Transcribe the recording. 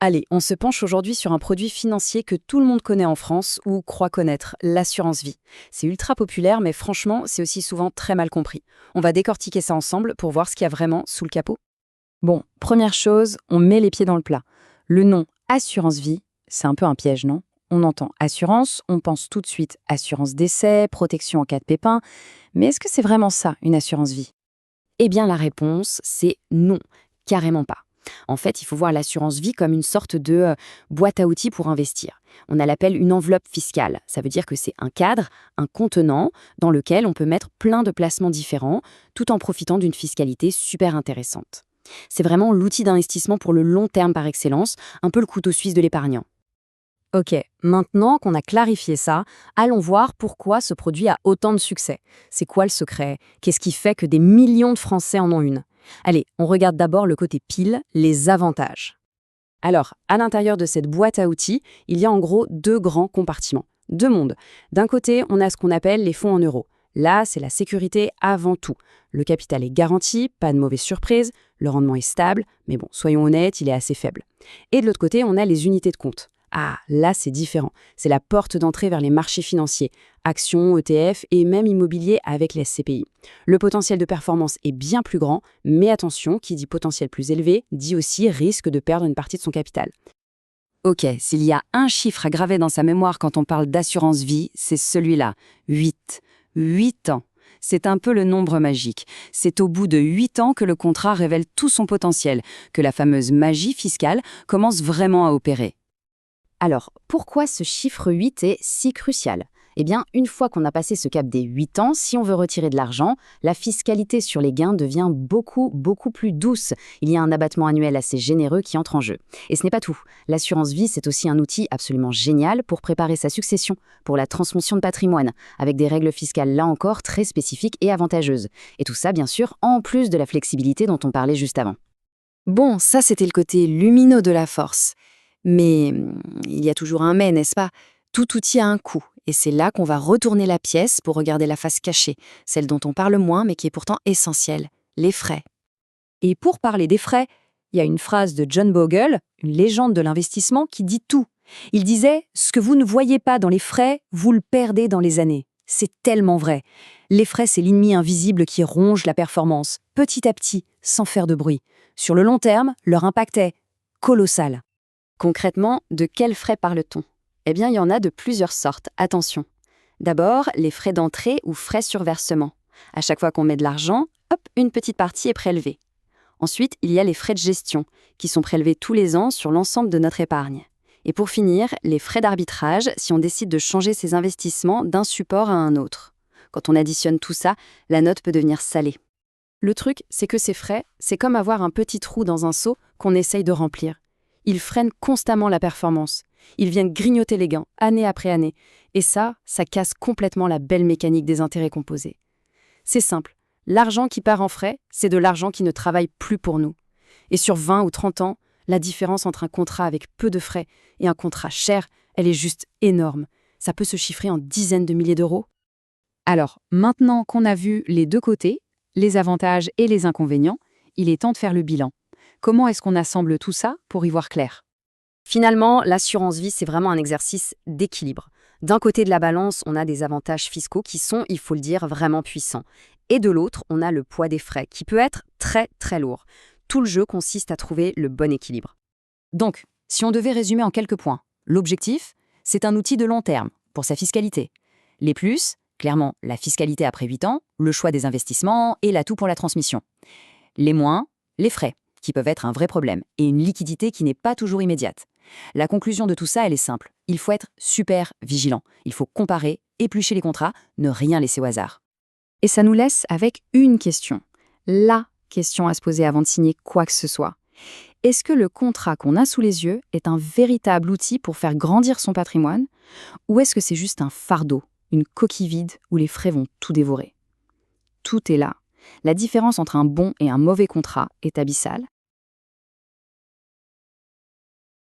Allez, on se penche aujourd'hui sur un produit financier que tout le monde connaît en France ou croit connaître, l'assurance vie. C'est ultra populaire, mais franchement, c'est aussi souvent très mal compris. On va décortiquer ça ensemble pour voir ce qu'il y a vraiment sous le capot. Bon, première chose, on met les pieds dans le plat. Le nom assurance vie, c'est un peu un piège, non? On entend assurance, on pense tout de suite assurance décès, protection en cas de pépin, mais est-ce que c'est vraiment ça, une assurance vie? Eh bien, la réponse, c'est non, carrément pas. En fait, il faut voir l'assurance vie comme une sorte de boîte à outils pour investir. On a l'appelle une enveloppe fiscale. Ça veut dire que c'est un cadre, un contenant dans lequel on peut mettre plein de placements différents tout en profitant d'une fiscalité super intéressante. C'est vraiment l'outil d'investissement pour le long terme par excellence, un peu le couteau suisse de l'épargnant. Ok, maintenant qu'on a clarifié ça, allons voir pourquoi ce produit a autant de succès. C'est quoi le secret? Qu'est-ce qui fait que des millions de Français en ont une? Allez, on regarde d'abord le côté pile, les avantages. Alors, à l'intérieur de cette boîte à outils, il y a en gros deux grands compartiments, deux mondes. D'un côté, on a ce qu'on appelle les fonds en euros. Là, c'est la sécurité avant tout. Le capital est garanti, pas de mauvaise surprise, le rendement est stable, mais bon, soyons honnêtes, il est assez faible. Et de l'autre côté, on a les unités de compte. Ah, là, c'est différent. C'est la porte d'entrée vers les marchés financiers, actions, ETF et même immobilier avec les SCPI. Le potentiel de performance est bien plus grand, mais attention, qui dit potentiel plus élevé, dit aussi risque de perdre une partie de son capital. Ok, s'il y a un chiffre à graver dans sa mémoire quand on parle d'assurance vie, c'est celui-là, 8. 8 ans. C'est un peu le nombre magique. C'est au bout de 8 ans que le contrat révèle tout son potentiel, que la fameuse magie fiscale commence vraiment à opérer. Alors, pourquoi ce chiffre 8 est si crucial? Eh bien, une fois qu'on a passé ce cap des 8 ans, si on veut retirer de l'argent, la fiscalité sur les gains devient beaucoup plus douce. Il y a un abattement annuel assez généreux qui entre en jeu. Et ce n'est pas tout. L'assurance vie, c'est aussi un outil absolument génial pour préparer sa succession, pour la transmission de patrimoine, avec des règles fiscales là encore très spécifiques et avantageuses. Et tout ça, bien sûr, en plus de la flexibilité dont on parlait juste avant. Bon, ça c'était le côté lumineux de la force. Mais il y a toujours un mais, n'est-ce pas? Tout outil a un coût, et c'est là qu'on va retourner la pièce pour regarder la face cachée, celle dont on parle moins mais qui est pourtant essentielle, les frais. Et pour parler des frais, il y a une phrase de John Bogle, une légende de l'investissement, qui dit tout. Il disait « Ce que vous ne voyez pas dans les frais, vous le perdez dans les années ». C'est tellement vrai. Les frais, c'est l'ennemi invisible qui ronge la performance, petit à petit, sans faire de bruit. Sur le long terme, leur impact est colossal. Concrètement, de quels frais parle-t-on? Eh bien, il y en a de plusieurs sortes, attention. D'abord, les frais d'entrée ou frais sur versement. À chaque fois qu'on met de l'argent, hop, une petite partie est prélevée. Ensuite, il y a les frais de gestion, qui sont prélevés tous les ans sur l'ensemble de notre épargne. Et pour finir, les frais d'arbitrage, si on décide de changer ses investissements d'un support à un autre. Quand on additionne tout ça, la note peut devenir salée. Le truc, c'est que ces frais, c'est comme avoir un petit trou dans un seau qu'on essaye de remplir. Ils freinent constamment la performance. Ils viennent grignoter les gains, année après année. Et ça casse complètement la belle mécanique des intérêts composés. C'est simple. L'argent qui part en frais, c'est de l'argent qui ne travaille plus pour nous. Et sur 20 ou 30 ans, la différence entre un contrat avec peu de frais et un contrat cher, elle est juste énorme. Ça peut se chiffrer en dizaines de milliers d'euros. Alors, maintenant qu'on a vu les deux côtés, les avantages et les inconvénients, il est temps de faire le bilan. Comment est-ce qu'on assemble tout ça pour y voir clair? Finalement, l'assurance vie, c'est vraiment un exercice d'équilibre. D'un côté de la balance, on a des avantages fiscaux qui sont, il faut le dire, vraiment puissants. Et de l'autre, on a le poids des frais, qui peut être très lourd. Tout le jeu consiste à trouver le bon équilibre. Donc, si on devait résumer en quelques points, l'objectif, c'est un outil de long terme, pour sa fiscalité. Les plus, clairement, la fiscalité après 8 ans, le choix des investissements et l'atout pour la transmission. Les moins, les frais, qui peuvent être un vrai problème, et une liquidité qui n'est pas toujours immédiate. La conclusion de tout ça, elle est simple. Il faut être super vigilant. Il faut comparer, éplucher les contrats, ne rien laisser au hasard. Et ça nous laisse avec une question. La question à se poser avant de signer quoi que ce soit. Est-ce que le contrat qu'on a sous les yeux est un véritable outil pour faire grandir son patrimoine, ou est-ce que c'est juste un fardeau, une coquille vide où les frais vont tout dévorer? Tout est là. La différence entre un bon et un mauvais contrat est abyssale,